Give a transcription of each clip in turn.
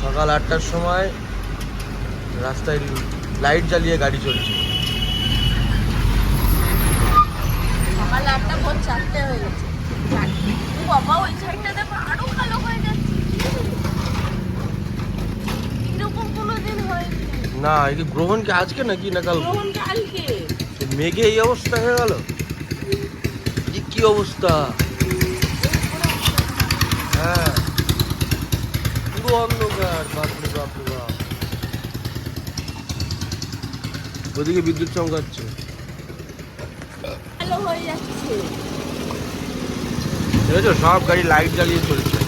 সকাল 8টার সময় রাস্তায় লাইট জ্বালিয়ে গাড়ি চলছে। সকাল 8টা ভোর 4টে হয়ে গেছে। ও বাবা, ওই সাইডটা দেখো আরো কালো হয়ে যাচ্ছে। এরকম কোনোদিন হয়নি। না, এই গ্রহণ কি আজকে নাকি না কাল? গ্রহণ কালকে। মেঘে এই অবস্থা হয়ে গেল, কি অবস্থা! হ্যাঁ, পুরো অন্ধকার। বাপরে বাপরে বাপ, ওদিকে বিদ্যুৎ চমকাচ্ছে। কালো হয়ে যাচ্ছে। দেখেছো, সব গাড়ি লাইট জ্বালিয়ে চলছে।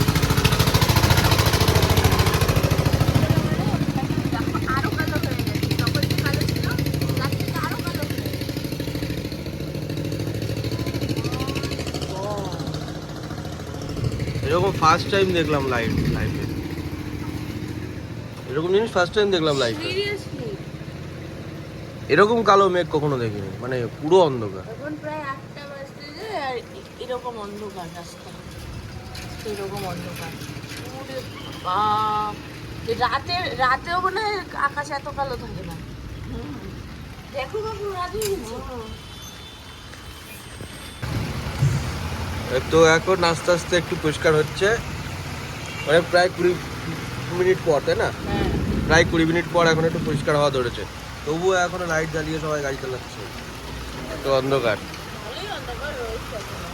আরো কালো হয়ে গেছে। তখন যে কালো ছিল, তার থেকে আরো কালো হয়ে গেছে। এরকম ফার্স্ট টাইম দেখলাম লাইট লাইভে। এরকম জিনিস ফার্স্ট টাইম দেখলাম লাইভে। সিরিয়াসলি এরকম কালো মেঘ কখনো দেখিনি, মানে পুরো অন্ধকার। এখন প্রায় 8টা বাজতে আর এরকম অন্ধকার রাস্তা, এরকম অন্ধকার। ওরে বাপ, রাতেও মনে হয় আকাশ এত কালো থাকে না। দেখো বাবু, রাত হয়ে গেছে। তো এখন আস্তে আস্তে একটু পরিষ্কার হচ্ছে, মানে প্রায় 20 মিনিট পর, তাই না? হ্যাঁ, প্রায় 20 মিনিট পর এখন একটু পরিষ্কার হওয়া ধরেছে। তবুও এখনো লাইট জ্বালিয়ে সবাই গাড়ি চালাচ্ছে, এত অন্ধকার। ভালোই অন্ধকার রয়েছে এখনো।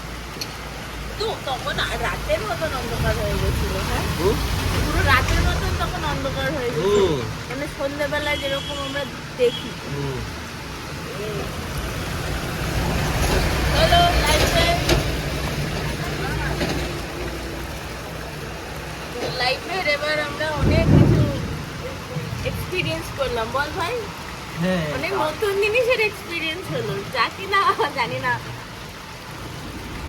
তো তখন রাতের মতন অন্ধকার হয়ে গেছিল। হ্যাঁ, হুম? পুরো রাতের মতন তখন অন্ধকার হয়ে গেছিল। হুম। মানে সন্ধ্যেবেলায় যেরকম আমরা দেখি। হুম। চলো লাইফের এবার আমরা অনেক কিছু এক্সপিরিয়েন্স করলাম, বল ভাই। হ্যাঁ, অনেক নতুন জিনিসের এক্সপিরিয়েন্স হলো, যা কিনা জানি না